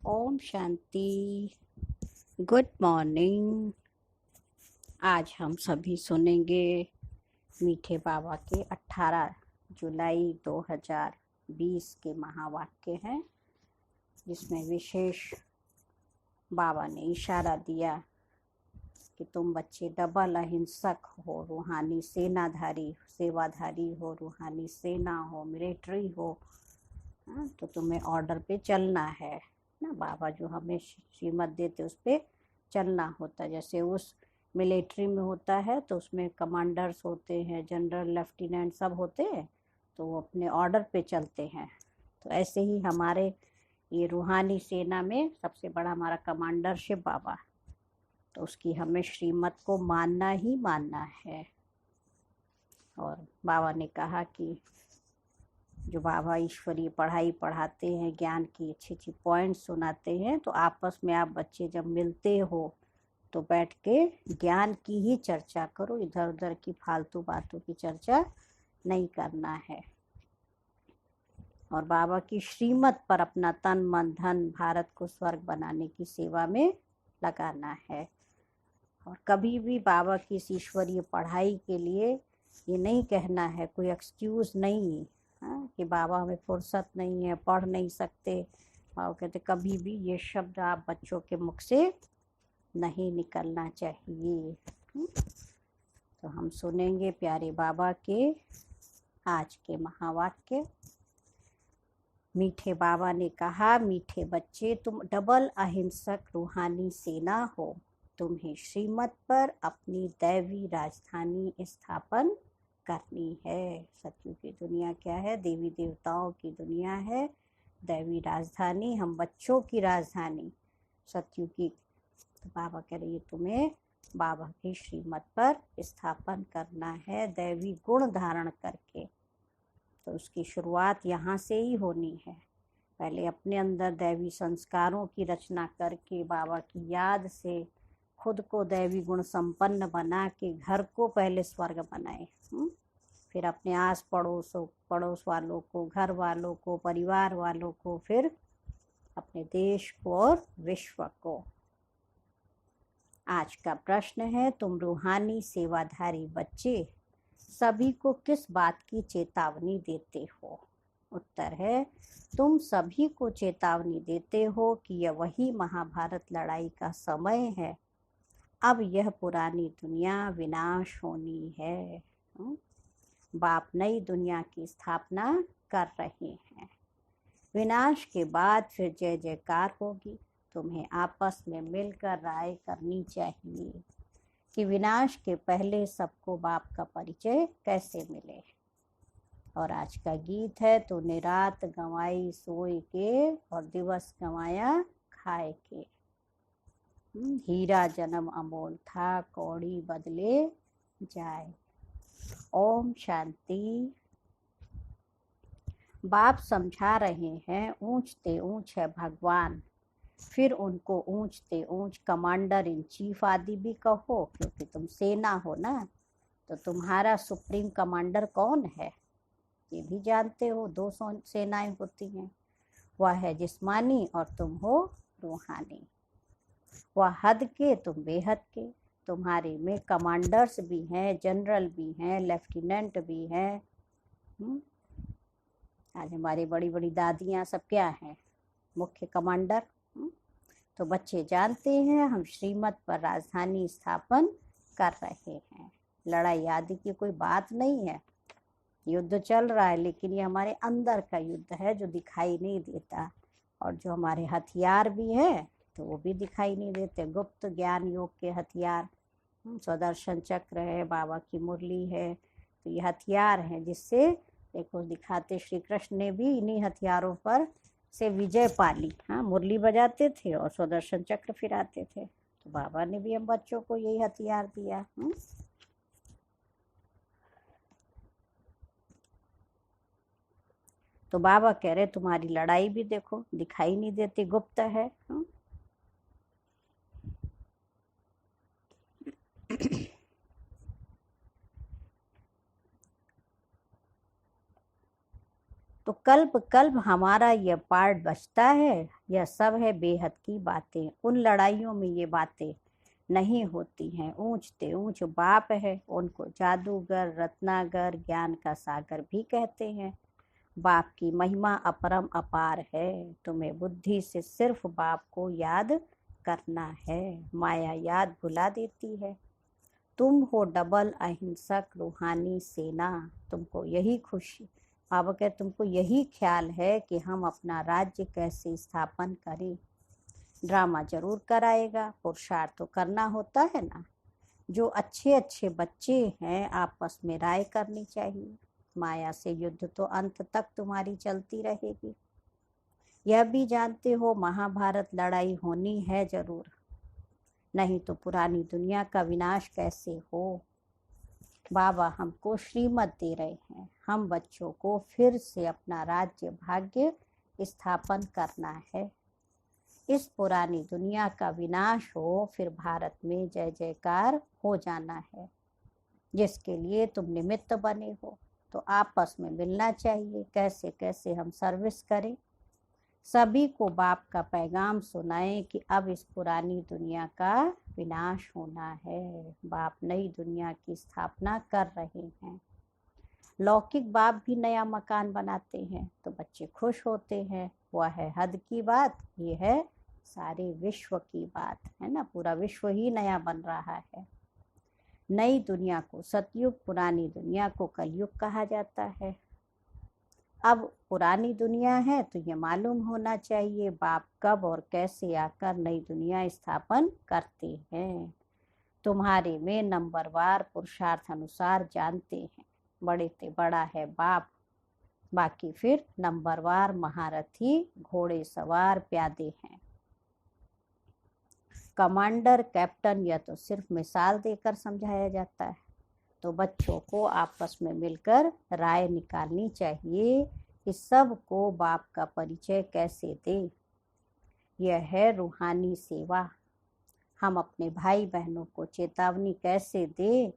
Om Shanti. Good morning. आज हम सभी सुनेंगे मीठे बाबा के 18 जुलाई 2020 के महावाक्य हैं, जिसमें विशेष बाबा ने इशारा दिया कि तुम बच्चे डबल अहिंसक हो, रूहानी सेवाधारी हो, रूहानी सेना हो, मिलिट्री हो। तो तुम्हें ऑर्डर पे चलना है ना। बाबा जो हमें श्रीमत देते उस पर चलना होता है। जैसे उस मिलिट्री में होता है तो उसमें कमांडर्स होते हैं, जनरल, लेफ्टिनेंट सब होते हैं, तो वो अपने ऑर्डर पे चलते हैं। तो ऐसे ही हमारे ये रूहानी सेना में सबसे बड़ा हमारा कमांडरशिप बाबा, तो उसकी हमें श्रीमत को मानना ही मानना है। और बाबा ने कहा कि जो बाबा ईश्वरीय पढ़ाई पढ़ाते हैं, ज्ञान की अच्छी अच्छी पॉइंट्स सुनाते हैं, तो आपस में आप बच्चे जब मिलते हो तो बैठ के ज्ञान की ही चर्चा करो, इधर उधर की फालतू बातों की चर्चा नहीं करना है। और बाबा की श्रीमत पर अपना तन मन धन भारत को स्वर्ग बनाने की सेवा में लगाना है। और कभी भी बाबा की इस ईश्वरीय पढ़ाई के लिए ये नहीं कहना है, कोई एक्सक्यूज़ नहीं कि बाबा हमें फुर्सत नहीं है, पढ़ नहीं सकते। बाबा कहते कभी भी ये शब्द आप बच्चों के मुख से नहीं निकलना चाहिए। तो हम सुनेंगे प्यारे बाबा के आज के महावाक्य। मीठे बाबा ने कहा, मीठे बच्चे, तुम डबल अहिंसक रूहानी सेना हो। तुम्हें श्रीमत पर अपनी दैवी राजधानी स्थापन करनी है। सत्युग की दुनिया क्या है? देवी देवताओं की दुनिया है। दैवी राजधानी हम बच्चों की राजधानी सत्युग की। तो बाबा कह रही है तुम्हें बाबा की श्रीमत पर स्थापन करना है, दैवी गुण धारण करके। तो उसकी शुरुआत यहाँ से ही होनी है। पहले अपने अंदर दैवी संस्कारों की रचना करके, बाबा की याद से खुद को दैवी गुण संपन्न बना के घर को पहले स्वर्ग बनाए। फिर अपने आस पड़ोस वालों को, घर वालों को, परिवार वालों को, फिर अपने देश को और विश्व को। आज का प्रश्न है, तुम रूहानी सेवाधारी बच्चे सभी को किस बात की चेतावनी देते हो? उत्तर है, तुम सभी को चेतावनी देते हो कि यह वही महाभारत लड़ाई का समय है। अब यह पुरानी दुनिया विनाश होनी है। बाप नई दुनिया की स्थापना कर रहे हैं। विनाश के बाद फिर जय जयकार होगी। तुम्हें आपस में मिलकर राय करनी चाहिए कि विनाश के पहले सबको बाप का परिचय कैसे मिले। और आज का गीत है, तूने रात गंवाई सोए के और दिवस गंवाया खाए के। हीरा जन्म अमोल था, कौड़ी बदले जाए। ओम शांति। बाप समझा रहे हैं, ऊंचते ऊंच है भगवान, फिर उनको ऊंचते ऊंच कमांडर इन चीफ आदि भी कहो, क्योंकि तुम सेना हो ना। तो तुम्हारा सुप्रीम कमांडर कौन है ये भी जानते हो। 2 सेनाएं होती हैं, वह है जिस्मानी और तुम हो रूहानी। वह हद के, तुम बेहद के। तुम्हारे में कमांडर्स भी हैं, जनरल भी हैं, लेफ्टिनेंट भी हैं। आज हमारी बड़ी बड़ी दादियाँ सब क्या हैं? मुख्य कमांडर। तो बच्चे जानते हैं हम श्रीमत पर राजधानी स्थापन कर रहे हैं। लड़ाई आदि की कोई बात नहीं है। युद्ध चल रहा है, लेकिन ये हमारे अंदर का युद्ध है जो दिखाई नहीं देता। और जो हमारे हथियार भी हैं तो वो भी दिखाई नहीं देते। गुप्त ज्ञान योग के हथियार, स्वदर्शन चक्र है, बाबा की मुरली है, तो ये हथियार हैं जिससे देखो दिखाते। श्री कृष्ण ने भी इन्हीं हथियारों पर से विजय पाली। मुरली बजाते थे और स्वदर्शन चक्र फिराते थे। तो बाबा ने भी हम बच्चों को यही हथियार दिया। तो बाबा कह रहे तुम्हारी लड़ाई भी देखो दिखाई नहीं देती, गुप्त है। तो कल्प कल्प हमारा यह पार्ट बचता है। यह सब है बेहद की बातें। उन लड़ाइयों में ये बातें नहीं होती हैं। ऊंचते ऊंच बाप है, उनको जादूगर, रत्नागर, ज्ञान का सागर भी कहते हैं। बाप की महिमा अपरम अपार है। तुम्हें बुद्धि से सिर्फ बाप को याद करना है। माया याद भुला देती है। तुम हो डबल अहिंसक रूहानी सेना। तुमको यही खुशी, बाबा कहते तुमको यही ख्याल है कि हम अपना राज्य कैसे स्थापन करें। ड्रामा जरूर कराएगा, पुरुषार्थ तो करना होता है ना। जो अच्छे अच्छे बच्चे हैं आपस में राय करनी चाहिए। माया से युद्ध तो अंत तक तुम्हारी चलती रहेगी। यह भी जानते हो महाभारत लड़ाई होनी है जरूर, नहीं तो पुरानी दुनिया का विनाश कैसे हो। बाबा हमको श्रीमत दे रहे हैं। हम बच्चों को फिर से अपना राज्य भाग्य स्थापन करना है। इस पुरानी दुनिया का विनाश हो, फिर भारत में जय जयकार हो जाना है। जिसके लिए तुम निमित्त बने हो, तो आपस में मिलना चाहिए। कैसे कैसे हम सर्विस करें, सभी को बाप का पैगाम सुनाएं कि अब इस पुरानी दुनिया का विनाश होना है। बाप नई दुनिया की स्थापना कर रहे हैं। लौकिक बाप भी नया मकान बनाते हैं तो बच्चे खुश होते हैं। वह है हद की बात, ये है सारे विश्व की बात, है ना। पूरा विश्व ही नया बन रहा है। नई दुनिया को सतयुग, पुरानी दुनिया को कलयुग कहा जाता है। अब पुरानी दुनिया है तो ये मालूम होना चाहिए बाप कब और कैसे आकर नई दुनिया स्थापन करते हैं। तुम्हारे में नंबरवार पुरुषार्थ अनुसार जानते हैं। बड़े से बड़ा है बाप, बाकी फिर नंबरवार महारथी, घोड़े सवार, प्यादे हैं। कमांडर, कैप्टन, यह तो सिर्फ मिसाल देकर समझाया जाता है। तो बच्चों को आपस में मिलकर राय निकालनी चाहिए कि सबको बाप का परिचय कैसे दें। यह है रूहानी सेवा। हम अपने भाई बहनों को चेतावनी कैसे दें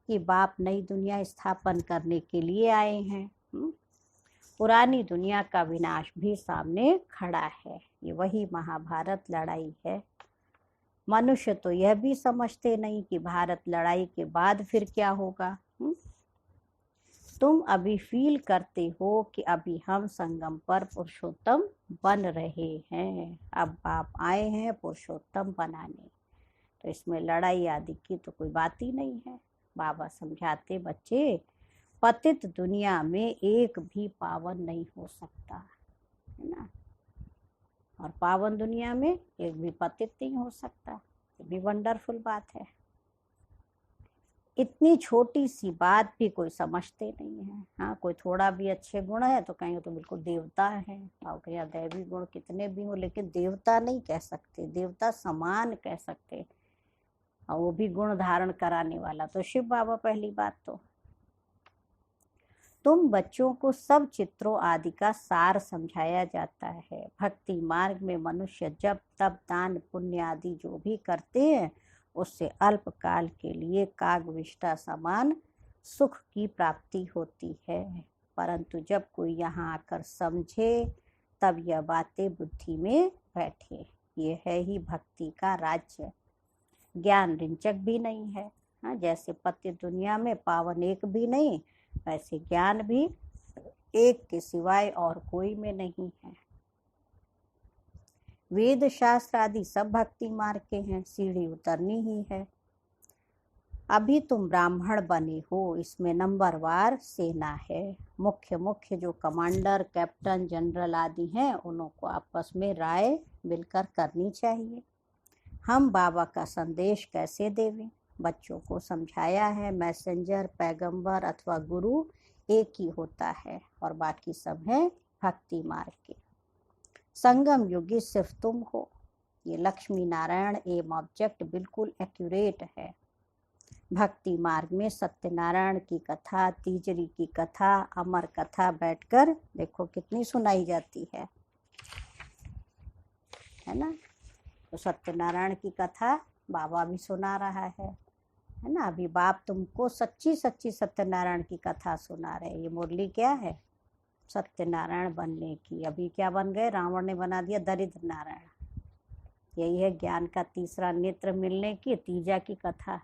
कि बाप नई दुनिया स्थापन करने के लिए आए हैं। पुरानी दुनिया का विनाश भी सामने खड़ा है। ये वही महाभारत लड़ाई है। मनुष्य तो यह भी समझते नहीं कि भारत लड़ाई के बाद फिर क्या होगा। तुम अभी फील करते हो कि अभी हम संगम पर पुरुषोत्तम बन रहे हैं। अब बाप आए हैं पुरुषोत्तम बनाने, तो इसमें लड़ाई आदि की तो कोई बात ही नहीं है। बाबा समझाते बच्चे, पतित दुनिया में एक भी पावन नहीं हो सकता, है ना। और पावन दुनिया में एक भी पतित नहीं हो सकता। ये भी वंडरफुल बात है। इतनी छोटी सी बात भी कोई समझते नहीं है। हाँ, कोई थोड़ा भी अच्छे गुण है तो कहेंगे तो बिल्कुल देवता है। और क्या दैवी गुण कितने भी हो, लेकिन देवता नहीं कह सकते, देवता समान कह सकते, और वो भी गुण धारण कराने वाला तो शिव बाबा पहली बात। तो तुम बच्चों को सब चित्रों आदि का सार समझाया जाता है। भक्ति मार्ग में मनुष्य जब तब दान पुण्य आदि जो भी करते हैं उससे अल्पकाल के लिए कागविष्टा समान सुख की प्राप्ति होती है। परंतु जब कोई यहाँ आकर समझे तब यह बातें बुद्धि में बैठे। ये है ही भक्ति का राज्य। ज्ञान रिंचक भी नहीं है। हाँ, जैसे पति दुनिया में पावन एक भी नहीं, वैसे ज्ञान भी एक के सिवाय और कोई में नहीं है। वेद शास्त्र आदि सब भक्ति मार्ग के हैं, सीढ़ी उतरनी ही है। अभी तुम ब्राह्मण बने हो, इसमें नंबरवार सेना है। मुख्य मुख्य जो कमांडर, कैप्टन, जनरल आदि हैं, उनको आपस में राय मिलकर करनी चाहिए। हम बाबा का संदेश कैसे देवें, बच्चों को समझाया है। मैसेंजर, पैगंबर अथवा गुरु एक ही होता है और बाकी सब हैं भक्ति मार्ग के। संगम युगी सिर्फ तुम हो। ये लक्ष्मी नारायण एम ऑब्जेक्ट बिल्कुल एक्यूरेट है। भक्ति मार्ग में सत्यनारायण की कथा, तीजरी की कथा, अमर कथा बैठकर देखो कितनी सुनाई जाती है ना। तो सत्यनारायण की कथा बाबा भी सुना रहा है ना। अभी बाप तुमको सच्ची सच्ची सत्यनारायण की कथा सुना रहे। ये मुरली क्या है, सत्यनारायण बनने की। अभी क्या बन गए, रावण ने बना दिया दरिद्र नारायण। यही है ज्ञान का तीसरा नेत्र मिलने की, तीजा की कथा।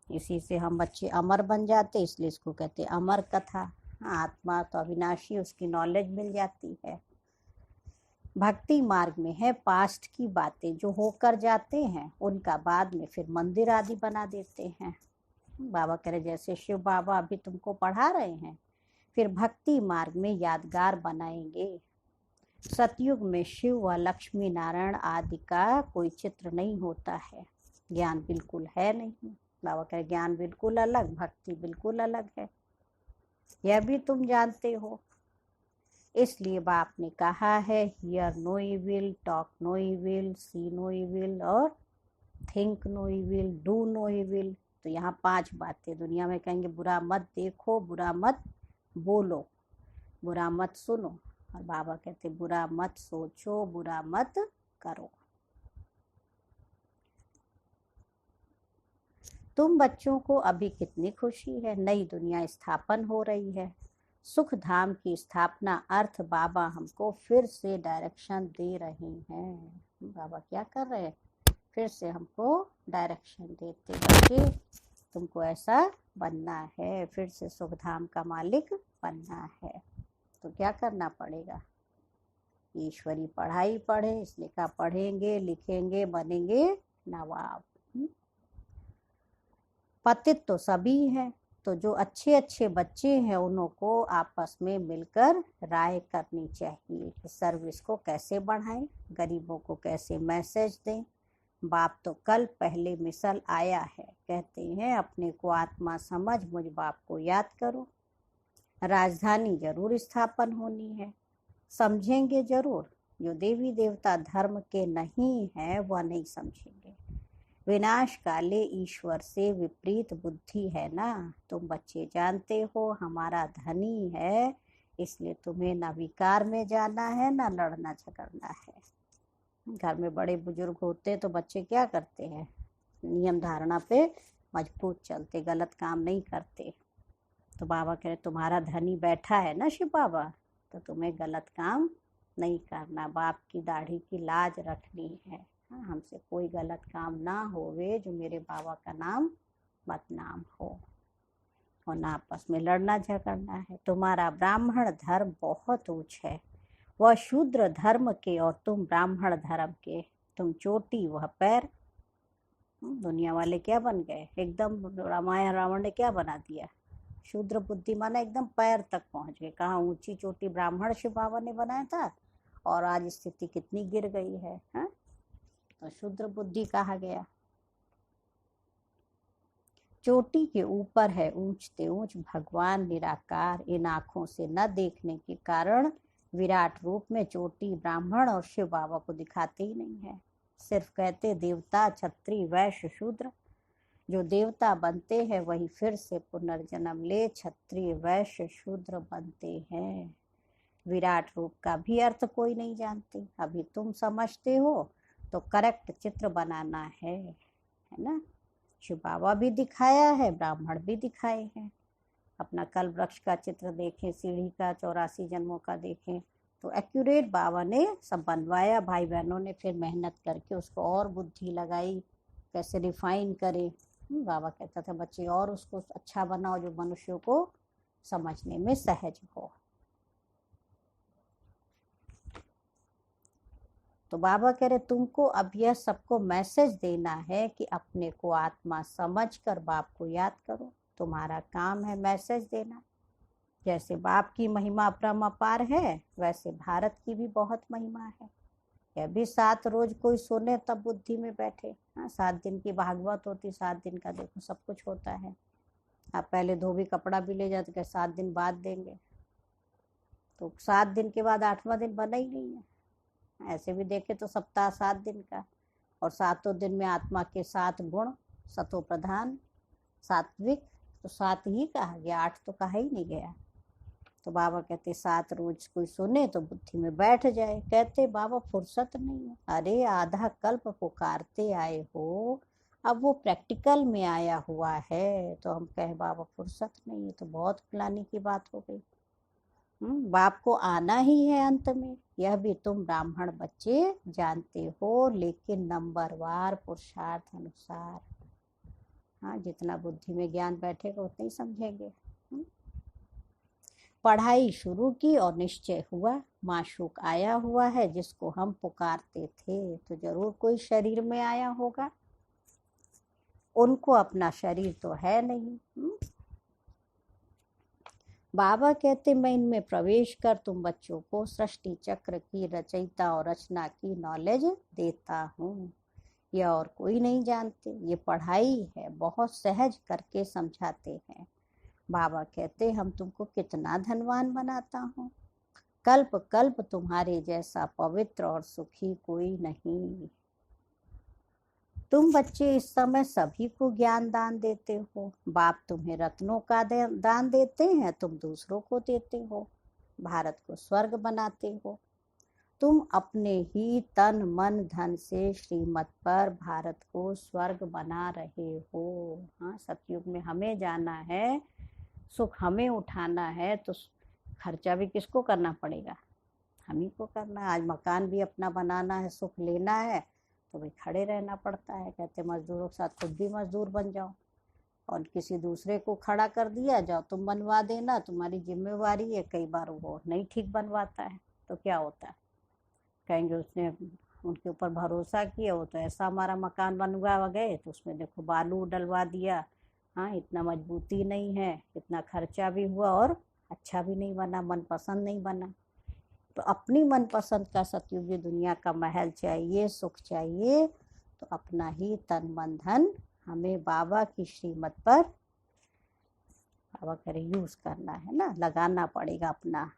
इसी से हम बच्चे अमर बन जाते, इसलिए इसको कहते अमर कथा। आत्मा तो अविनाशी, उसकी नॉलेज मिल जाती है। भक्ति मार्ग में है पास्ट की बातें जो होकर जाते हैं, उनका बाद में फिर मंदिर आदि बना देते हैं। बाबा कह रहे जैसे शिव बाबा अभी तुमको पढ़ा रहे हैं, फिर भक्ति मार्ग में यादगार बनाएंगे। सतयुग में शिव व लक्ष्मी नारायण आदि का कोई चित्र नहीं होता है, ज्ञान बिल्कुल है नहीं। बाबा कह रहे ज्ञान बिल्कुल अलग, भक्ति बिल्कुल अलग है, यह भी तुम जानते हो। इसलिए बाप ने कहा है hear no evil, talk no evil, see no evil और think no evil, do no evil. तो यहाँ 5 बातें। दुनिया में कहेंगे बुरा मत देखो, बुरा मत बोलो, बुरा मत सुनो, और बाबा कहते बुरा मत सोचो, बुरा मत करो। तुम बच्चों को अभी कितनी खुशी है, नई दुनिया स्थापन हो रही है। सुख धाम की स्थापना अर्थ बाबा हमको फिर से डायरेक्शन दे रहे हैं। बाबा क्या कर रहे हैं, फिर से हमको डायरेक्शन देते, बच्चे तुमको ऐसा बनना है, फिर से सुख धाम का मालिक बनना है। तो क्या करना पड़ेगा, ईश्वरी पढ़ाई पढ़े, इसलिए कहा पढ़ेंगे लिखेंगे बनेंगे नवाब। पतित तो सभी हैं, तो जो अच्छे अच्छे बच्चे हैं उनको आपस में मिलकर राय करनी चाहिए कि सर्विस को कैसे बढ़ाएं, गरीबों को कैसे मैसेज दें। बाप तो कल पहले मिसल आया है, कहते हैं अपने को आत्मा समझ मुझ बाप को याद करो। राजधानी जरूर स्थापन होनी है, समझेंगे जरूर। जो देवी देवता धर्म के नहीं है वह नहीं समझेंगे। विनाश काले ईश्वर से विपरीत बुद्धि है ना, तुम बच्चे जानते हो हमारा धनी है, इसलिए तुम्हें न विकार में जाना है न लड़ना झगड़ना है। घर में बड़े बुजुर्ग होते तो बच्चे क्या करते हैं, नियम धारणा पे मजबूत चलते, गलत काम नहीं करते। तो बाबा कह रहे तुम्हारा धनी बैठा है ना शिव बाबा, तो तुम्हें गलत काम नहीं करना, बाप की दाढ़ी की लाज रखनी है। हमसे कोई गलत काम ना होवे जो मेरे बाबा का नाम बदनाम हो, और ना आपस में लड़ना झगड़ना है। तुम्हारा ब्राह्मण धर्म बहुत ऊंच है, वह शूद्र धर्म के और तुम ब्राह्मण धर्म के। तुम चोटी वह पैर। दुनिया वाले क्या बन गए, एकदम रामायण रावण ने क्या बना दिया, शूद्र बुद्धि माना एकदम पैर तक पहुंच गए। कहाँ ऊंची चोटी ब्राह्मण शिव बाबा ने बनाया था, और आज स्थिति कितनी गिर गई है, हा? तो शूद्र बुद्धि कहा गया। चोटी के ऊपर है ऊंचते ऊंच भगवान निराकार, इन आँखों से न देखने के कारण विराट रूप में चोटी ब्राह्मण और शिव बाबा को दिखाते ही नहीं है। सिर्फ कहते देवता क्षत्रिय वैश्य शूद्र। जो देवता बनते हैं वही फिर से पुनर्जन्म ले क्षत्रिय वैश्य शूद्र बनते हैं। विराट रूप का भी अर्थ कोई नहीं जानते, अभी तुम समझते हो तो करेक्ट चित्र बनाना है ना। शिव बाबा भी दिखाया है, ब्राह्मण भी दिखाए हैं। अपना कल वृक्ष का चित्र देखें, सीढ़ी का 84 जन्मों का देखें, तो एक्यूरेट बाबा ने सब बनवाया। भाई बहनों ने फिर मेहनत करके उसको और बुद्धि लगाई, कैसे रिफाइन करे। बाबा कहता था बच्चे और उसको अच्छा बनाओ जो मनुष्यों को समझने में सहज हो। तो बाबा कह रहे तुमको अब यह सबको मैसेज देना है कि अपने को आत्मा समझकर बाप को याद करो। तुम्हारा काम है मैसेज देना। जैसे बाप की महिमा अपरंपार है, वैसे भारत की भी बहुत महिमा है। यह भी 7 रोज कोई सुने तब बुद्धि में बैठे। 7 दिन की भागवत होती, 7 दिन का देखो सब कुछ होता है। आप पहले धोबी कपड़ा भी ले जाते, 7 दिन बाद देंगे, तो 7 दिन के बाद 8वां दिन बना ही नहीं है। ऐसे भी देखे तो सप्ताह 7 दिन का, और 7 दिन में आत्मा के 7 गुण, सतो प्रधान सात्विक, तो 7 ही कहा गया, 8 तो कहा ही नहीं गया। तो बाबा कहते 7 रोज कोई सुने तो बुद्धि में बैठ जाए। कहते बाबा फुर्सत नहीं है। अरे आधा कल्प पुकारते आए हो, अब वो प्रैक्टिकल में आया हुआ है, तो हम कहे बाबा फुर्सत नहीं है, तो बहुत ग्लानि की बात हो गई। बाप को आना ही है अंत में, यह भी तुम ब्राह्मण बच्चे जानते हो, लेकिन नंबरवार पुरुषार्थ अनुसार। हाँ, जितना बुद्धि में ज्ञान बैठेगा उतना ही समझेंगे। पढ़ाई शुरू की और निश्चय हुआ, माशूक आया हुआ है जिसको हम पुकारते थे, तो जरूर कोई शरीर में आया होगा। उनको अपना शरीर तो है नहीं। बाबा कहते मैं इनमें प्रवेश कर तुम बच्चों को सृष्टि चक्र की रचयिता और रचना की नॉलेज देता हूँ। यह और कोई नहीं जानते, ये पढ़ाई है, बहुत सहज करके समझाते हैं। बाबा कहते हम तुमको कितना धनवान बनाता हूँ, कल्प कल्प तुम्हारे जैसा पवित्र और सुखी कोई नहीं। तुम बच्चे इस समय सभी को ज्ञान दान देते हो, बाप तुम्हें रत्नों का दान देते हैं, तुम दूसरों को देते हो, भारत को स्वर्ग बनाते हो। तुम अपने ही तन मन धन से श्रीमत पर भारत को स्वर्ग बना रहे हो। हाँ, सतयुग में हमें जाना है, सुख हमें उठाना है, तो खर्चा भी किसको करना पड़ेगा? हम ही को करना है। आज मकान भी अपना बनाना है, सुख लेना है, तो भाई खड़े रहना पड़ता है। कहते मजदूरों के साथ खुद भी मजदूर बन जाओ, और किसी दूसरे को खड़ा कर दिया, जाओ तुम बनवा देना, तुम्हारी जिम्मेवारी है। कई बार वो नहीं ठीक बनवाता है तो क्या होता है, कहेंगे उसने उनके ऊपर भरोसा किया, वो तो ऐसा हमारा मकान बनवा गए, तो उसमें देखो बालू डलवा दिया। हाँ, इतना मजबूती नहीं है, इतना खर्चा भी हुआ और अच्छा भी नहीं बना, मनपसंद नहीं बना। तो अपनी मनपसंद का सतयुगी दुनिया का महल चाहिए, सुख चाहिए, तो अपना ही तन मन धन हमें बाबा की श्रीमत पर, बाबा करे यूज करना है ना, लगाना पड़ेगा अपना,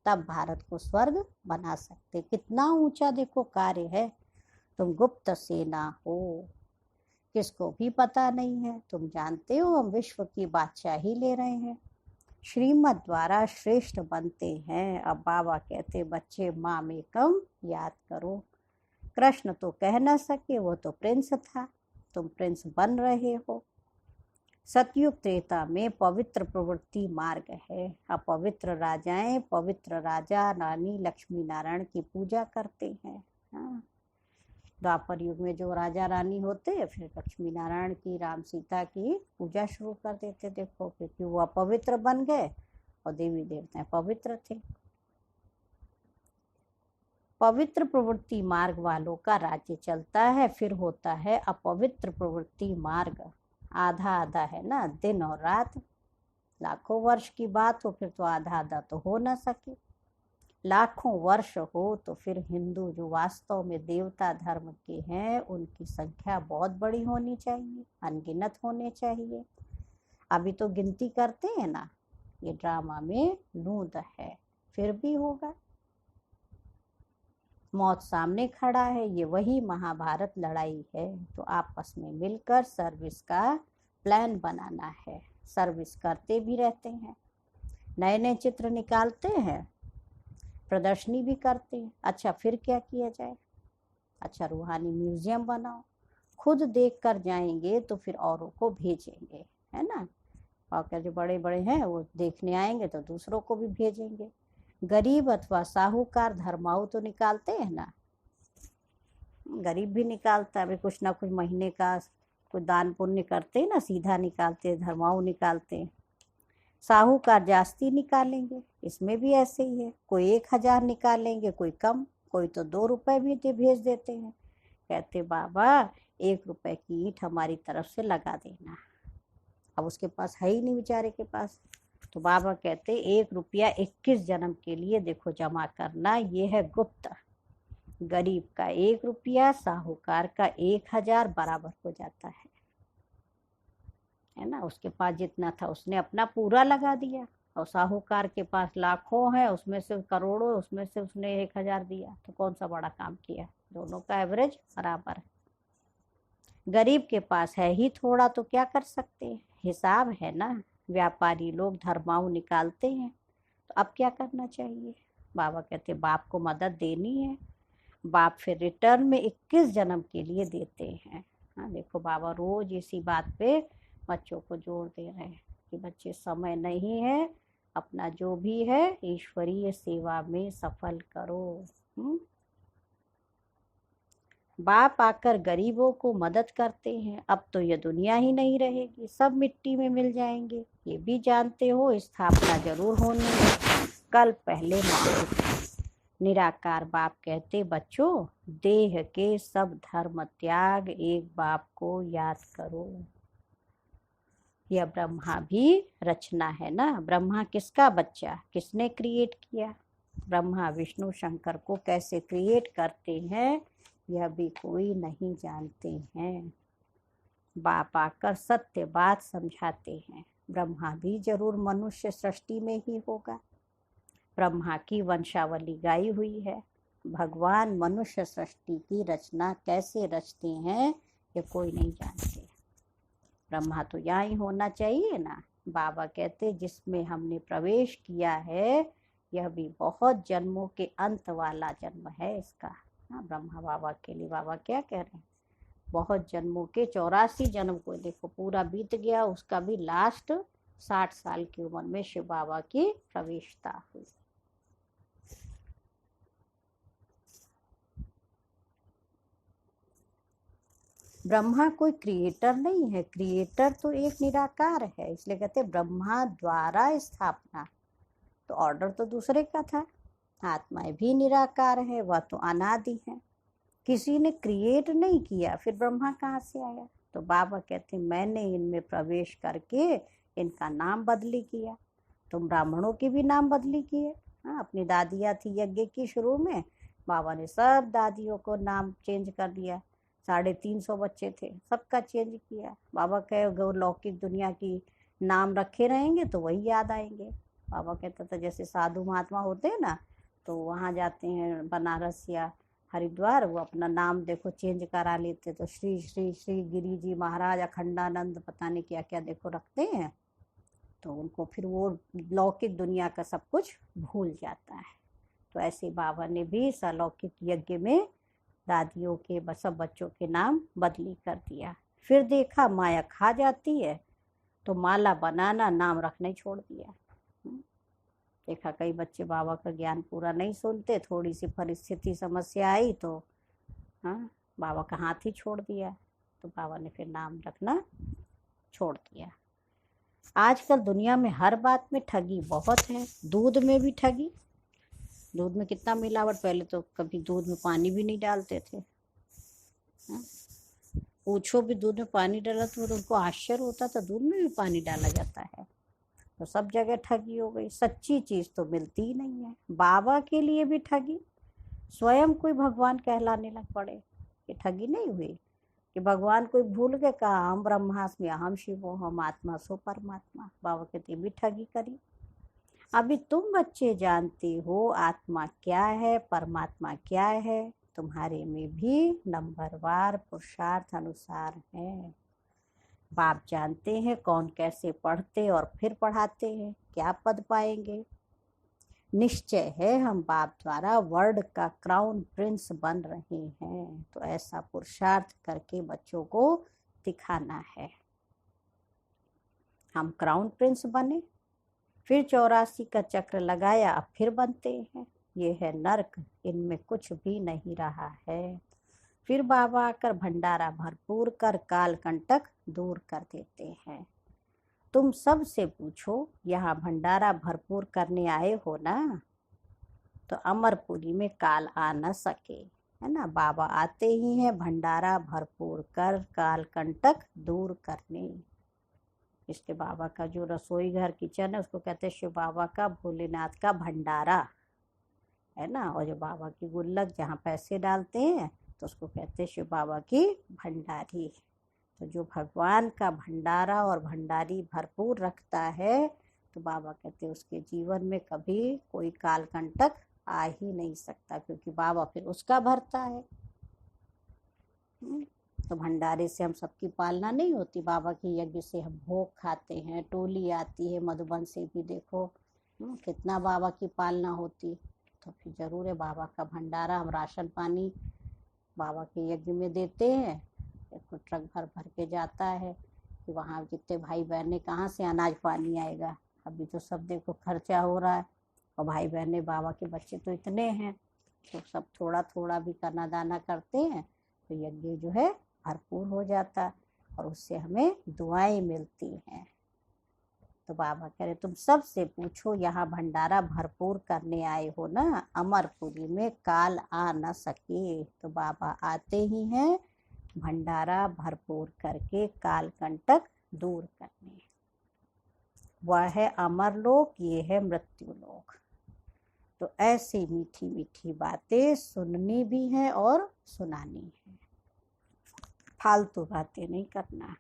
तब भारत को स्वर्ग बना सकते। कितना ऊंचा देखो कार्य है। तुम गुप्त सेना हो, किसको भी पता नहीं है, तुम जानते हो हम विश्व की बादशाही ले रहे हैं, श्रीमत द्वारा श्रेष्ठ बनते हैं। अब बाबा कहते बच्चे माम एकम याद करो। कृष्ण तो कह न सके, वो तो प्रिंस था, तुम प्रिंस बन रहे हो। सतयुग त्रेता में पवित्र प्रवृत्ति मार्ग है। अपवित्र राजाएं पवित्र राजा रानी लक्ष्मी नारायण की पूजा करते हैं। हाँ, द्वापर युग में जो राजा रानी होते फिर लक्ष्मी नारायण की, राम सीता की पूजा शुरू कर देते। देखो, क्योंकि वो अपवित्र बन गए और देवी देवता पवित्र थे। पवित्र प्रवृत्ति मार्ग वालों का राज्य चलता है। फिर होता है अपवित्र प्रवृत्ति मार्ग, आधा आधा है ना, दिन और रात। लाखों वर्ष की बात हो फिर तो आधा आधा तो हो ना सके, लाखों वर्ष हो तो फिर हिंदू जो वास्तव में देवता धर्म के हैं उनकी संख्या बहुत बड़ी होनी चाहिए, अनगिनत होने चाहिए। अभी तो गिनती करते हैं ना, ये ड्रामा में लूंद है, फिर भी होगा। मौत सामने खड़ा है, ये वही महाभारत लड़ाई है। तो आपस में मिलकर सर्विस का प्लान बनाना है। सर्विस करते भी रहते हैं, नए नए चित्र निकालते हैं, प्रदर्शनी भी करते हैं। अच्छा, फिर क्या किया जाए? अच्छा, रूहानी म्यूजियम बनाओ, खुद देख कर जाएंगे तो फिर औरों को भेजेंगे, है ना। और क्या, जो बड़े बड़े हैं वो देखने आएंगे तो दूसरों को भी भेजेंगे। गरीब अथवा साहूकार धर्माऊ तो निकालते हैं ना, गरीब भी निकालता है, कुछ ना कुछ महीने का कुछ दान पुण्य करते हैं ना, सीधा निकालते, धर्माऊ निकालते हैं। साहूकार जास्ती निकालेंगे, इसमें भी ऐसे ही है, कोई 1000 निकालेंगे, कोई कम, कोई तो 2 रुपए भी भेज देते हैं। कहते बाबा 1 रुपए की ईंट हमारी तरफ से लगा देना। अब उसके पास है ही नहीं बेचारे के पास, तो बाबा कहते 1 रुपया 21 जन्म के लिए देखो जमा करना, ये है गुप्त। गरीब का 1 रुपया, साहूकार का 1000 बराबर हो जाता है ना। उसके पास जितना था उसने अपना पूरा लगा दिया, और साहूकार के पास लाखों है, उसमें से करोड़ों, उसमें से उसने 1000 दिया, तो कौन सा बड़ा काम किया? दोनों का एवरेज बराबर है। गरीब के पास है ही थोड़ा, तो क्या कर सकते हैं, हिसाब है ना। व्यापारी लोग धर्माऊ निकालते हैं, तो अब क्या करना चाहिए? बाबा कहते बाप को मदद देनी है। बाप फिर रिटर्न में 21 जन्म के लिए देते हैं। हाँ, देखो बाबा रोज इसी बात पे बच्चों को जोर दे रहे हैं कि बच्चे समय नहीं है अपना जो भी है ईश्वरीय सेवा में सफल करो। बाप आकर गरीबों को मदद करते हैं। अब तो ये दुनिया ही नहीं रहेगी, सब मिट्टी में मिल जाएंगे, ये भी जानते हो। स्थापना जरूर होनी है, कल पहले महापुरुष। निराकार बाप कहते, बच्चों देह के सब धर्म त्याग, एक बाप को याद करो। यह ब्रह्मा भी रचना है ना। ब्रह्मा किसका बच्चा, किसने क्रिएट किया? ब्रह्मा विष्णु शंकर को कैसे क्रिएट करते हैं यह भी कोई नहीं जानते हैं। बाप आकर सत्य बात समझाते हैं। ब्रह्मा भी जरूर मनुष्य सृष्टि में ही होगा। ब्रह्मा की वंशावली गाई हुई है। भगवान मनुष्य सृष्टि की रचना कैसे रचते हैं ये कोई नहीं जानते। ब्रह्मा तो यहाँ ही होना चाहिए ना। बाबा कहते जिसमें हमने प्रवेश किया है यह भी बहुत जन्मों के अंत वाला जन्म है इसका। ब्रह्मा बाबा के लिए बाबा क्या कह रहे हैं, बहुत जन्मों के 84 जन्म को देखो पूरा बीत गया, उसका भी लास्ट 60 साल की उम्र में शिव बाबा की प्रवेशता हुई। ब्रह्मा कोई क्रिएटर नहीं है, क्रिएटर तो एक निराकार है, इसलिए कहते ब्रह्मा द्वारा स्थापना। तो ऑर्डर तो दूसरे का था। आत्माएं भी निराकार है, वह तो अनादि है, किसी ने क्रिएट नहीं किया, फिर ब्रह्मा कहाँ से आया? तो बाबा कहते मैंने इनमें प्रवेश करके इनका नाम बदली किया। तुम ब्राह्मणों की भी नाम बदली किए। अपनी दादियाँ थी यज्ञ की, शुरू में बाबा ने सब दादियों को नाम चेंज कर दिया। 350 बच्चे थे, सबका चेंज किया। बाबा कहे लौकिक दुनिया की नाम रखे रहेंगे तो वही याद आएंगे। बाबा कहता था जैसे साधु महात्मा होते हैं ना, तो वहाँ जाते हैं बनारस या हरिद्वार, वो अपना नाम देखो चेंज करा लेते, तो श्री श्री श्री गिरी जी महाराज अखंडानंद पता नहीं क्या क्या देखो रखते हैं, तो उनको फिर वो लौकिक दुनिया का सब कुछ भूल जाता है। तो ऐसे बाबा ने भी सलौकिक यज्ञ में दादियों के सब बच्चों के नाम बदली कर दिया। फिर देखा माया खा जाती है तो माला बनाना नाम रखना ही छोड़ दिया। देखा कई बच्चे बाबा का ज्ञान पूरा नहीं सुनते, थोड़ी सी परिस्थिति समस्या आई तो बाबा का हाथ ही छोड़ दिया। तो बाबा ने फिर नाम रखना छोड़ दिया। आजकल दुनिया में हर बात में ठगी बहुत है। दूध में भी ठगी, दूध में कितना मिलावट। पहले तो कभी दूध में पानी भी नहीं डालते थे। पूछो भी दूध में पानी डाला तो उनको आश्चर्य होता था, दूध में भी पानी डाला जाता है। तो सब जगह ठगी हो गई, सच्ची चीज तो मिलती ही नहीं है। बाबा के लिए भी ठगी, स्वयं कोई भगवान कहलाने लग पड़े। ये ठगी नहीं हुई कि भगवान कोई भूल के कहा हम ब्रह्मास्मि अहम शिवो, हम आत्मा सो परमात्मा। बाबा कहते भी ठगी करी। अभी तुम बच्चे जानते हो आत्मा क्या है, परमात्मा क्या है, तुम्हारे में भी नंबरवार पुरुषार्थ अनुसार है। बाप जानते हैं कौन कैसे पढ़ते और फिर पढ़ाते हैं, क्या पद पाएंगे। निश्चय है हम बाप द्वारा वर्ल्ड का क्राउन प्रिंस बन रहे हैं, तो ऐसा पुरुषार्थ करके बच्चों को दिखाना है। हम क्राउन प्रिंस बने, फिर 84 का चक्र लगाया, अब फिर बनते हैं। ये है नर्क, इनमें कुछ भी नहीं रहा है। फिर बाबा आकर भंडारा भरपूर कर काल कंटक दूर कर देते हैं। तुम सब से पूछो यहाँ भंडारा भरपूर करने आए हो ना, तो अमरपुरी में काल आ न सके, है ना। बाबा आते ही हैं भंडारा भरपूर कर काल कंटक दूर करने। इसके बाबा का जो रसोई घर किचन है उसको कहते हैं शिव बाबा का भोलेनाथ का भंडारा, है ना। और जो बाबा की गुल्लक जहाँ पैसे डालते हैं तो उसको कहते हैं शिव बाबा की भंडारी। तो जो भगवान का भंडारा और भंडारी भरपूर रखता है तो बाबा कहते हैं उसके जीवन में कभी कोई काल कंटक आ ही नहीं सकता, क्योंकि बाबा फिर उसका भरता है। तो भंडारे से हम सबकी पालना नहीं होती, बाबा के यज्ञ से हम भोग खाते हैं। टोली आती है मधुबन से भी, देखो कितना बाबा की पालना होती। तो फिर जरूर है बाबा का भंडारा, हम राशन पानी बाबा के यज्ञ में देते हैं। देखो ट्रक भर भर के जाता है कि वहाँ जितने भाई बहने कहाँ से अनाज पानी आएगा, अभी तो सब देखो खर्चा हो रहा है, और भाई बहने बाबा के बच्चे तो इतने हैं, तो सब थोड़ा थोड़ा भी करना दाना करते हैं तो यज्ञ जो है भरपूर हो जाता है और उससे हमें दुआएं मिलती हैं। तो बाबा कह रहे तुम सबसे पूछो, यहाँ भंडारा भरपूर करने आए हो ना, अमरपुरी में काल आ न सके। तो बाबा आते ही हैं भंडारा भरपूर करके काल कंटक दूर करने। वह है अमरलोक, ये है मृत्यु लोक। तो ऐसी मीठी मीठी बातें सुननी भी है और सुनानी है, फालतू बातें नहीं करना।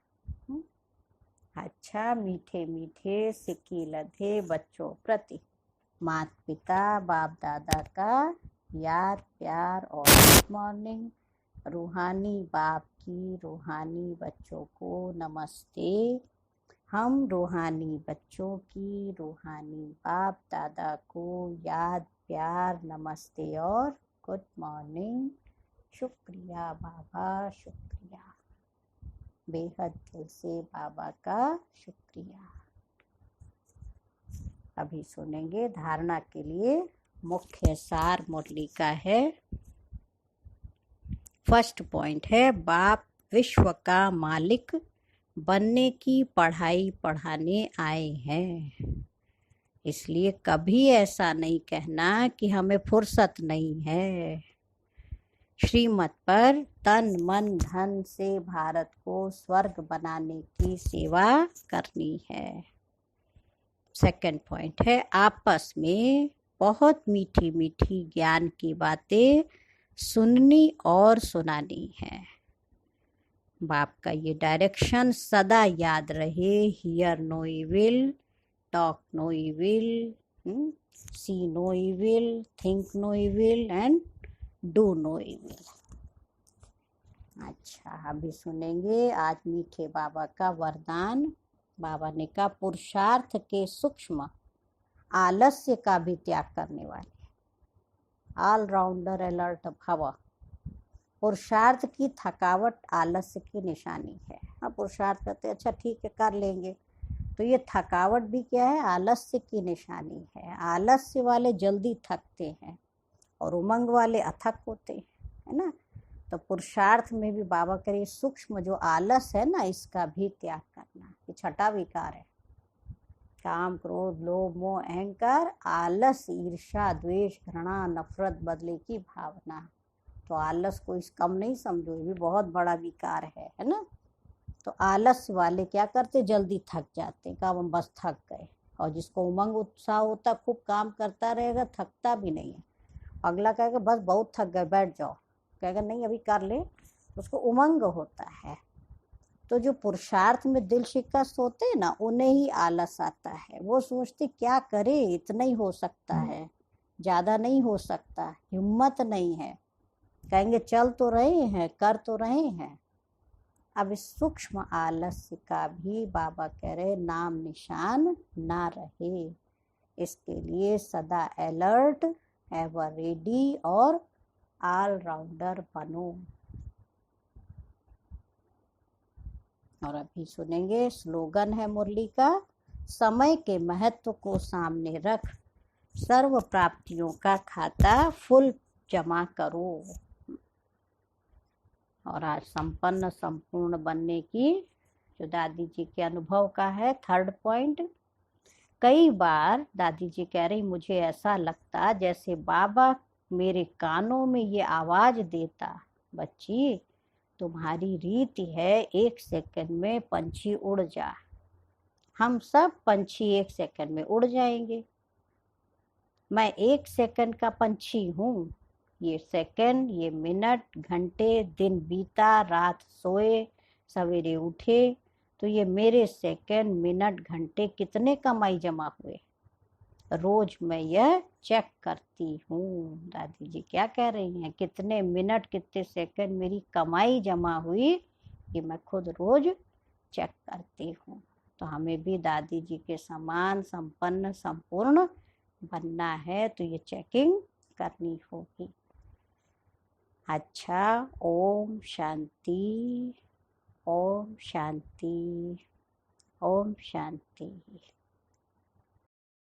अच्छा, मीठे मीठे सिक्की लधे बच्चों प्रति माता पिता बाप दादा का याद प्यार और गुड मॉर्निंग। रूहानी बाप की रूहानी बच्चों को नमस्ते। हम रूहानी बच्चों की रूहानी बाप दादा को याद प्यार नमस्ते और गुड मॉर्निंग। शुक्रिया बाबा, शुक्रिया, बेहद दिल से बाबा का शुक्रिया। अभी सुनेंगे धारणा के लिए मुख्य सार मुरली का है। फर्स्ट पॉइंट है, बाप विश्व का मालिक बनने की पढ़ाई पढ़ाने आए हैं, इसलिए कभी ऐसा नहीं कहना कि हमें फुर्सत नहीं है। श्रीमत पर तन मन धन से भारत को स्वर्ग बनाने की सेवा करनी है। सेकंड पॉइंट है, आपस में बहुत मीठी मीठी ज्ञान की बातें सुननी और सुनानी है। बाप का ये डायरेक्शन सदा याद रहे, hear no evil, talk no evil, see no evil, think no evil and do no evil. अच्छा, अभी सुनेंगे आज मीठे बाबा का वरदान। बाबा ने कहा पुरुषार्थ के सूक्ष्म आलस्य का भी त्याग करने वाले, ऑलराउंडर अलर्ट भव। पुरुषार्थ की थकावट आलस्य की निशानी है। हाँ, पुरुषार्थ करते अच्छा ठीक है कर लेंगे, तो ये थकावट भी क्या है, आलस्य की निशानी है। आलस्य वाले जल्दी थकते हैं और उमंग वाले अथक होते हैं, है ना। तो पुरुषार्थ में भी बाबा करे सूक्ष्म जो आलस है ना, इसका भी त्याग करना। ये छठा विकार है, काम क्रोध लोभ मोह अहंकार, आलस ईर्ष्या द्वेष घृणा नफरत बदले की भावना। तो आलस को इस कम नहीं समझो, ये भी बहुत बड़ा विकार है ना। तो आलस वाले क्या करते, जल्दी थक जाते, काम हम बस थक गए। और जिसको उमंग उत्साह होता खूब काम करता रहेगा, थकता भी नहीं है। अगला कहेगा बस बहुत थक गए बैठ जाओ, कहेगा नहीं अभी कर ले, उसको उमंग होता है। तो जो पुरुषार्थ में दिल शिकस्त होते हैं ना, उन्हें ही आलस आता है। वो सोचते क्या करे, इतना ही हो सकता है, ज़्यादा नहीं हो सकता, हिम्मत नहीं है। कहेंगे चल तो रहे हैं, कर तो रहे हैं। अब इस सूक्ष्म आलस्य का भी बाबा कह रहे नाम निशान ना रहे, इसके लिए सदा अलर्ट, एवर रेडी और ऑलराउंडर बनो। और अभी सुनेंगे स्लोगन है मुरली का, समय के महत्व को सामने रख सर्व प्राप्तियों का खाता फुल जमा करो। और आज संपन्न संपूर्ण बनने की जो दादी जी के अनुभव का है थर्ड पॉइंट। कई बार दादी जी कह रही मुझे ऐसा लगता जैसे बाबा मेरे कानों में ये आवाज देता, बच्ची तुम्हारी रीति है 1 सेकंड में पंछी उड़ जा। हम सब पंछी 1 सेकंड में उड़ जाएंगे। मैं 1 सेकंड का पंछी हूँ। ये सेकंड, ये मिनट, घंटे, दिन बीता, रात सोए, सवेरे उठे, तो ये मेरे सेकंड मिनट घंटे कितने कमाई जमा हुए, रोज मैं यह चेक करती हूँ। दादी जी क्या कह रही हैं, कितने मिनट कितने सेकंड मेरी कमाई जमा हुई, ये मैं खुद रोज चेक करती हूँ। तो हमें भी दादी जी के समान संपन्न संपूर्ण बनना है, तो ये चेकिंग करनी होगी। अच्छा, ओम शांति, ओम शांति, ओम शांति।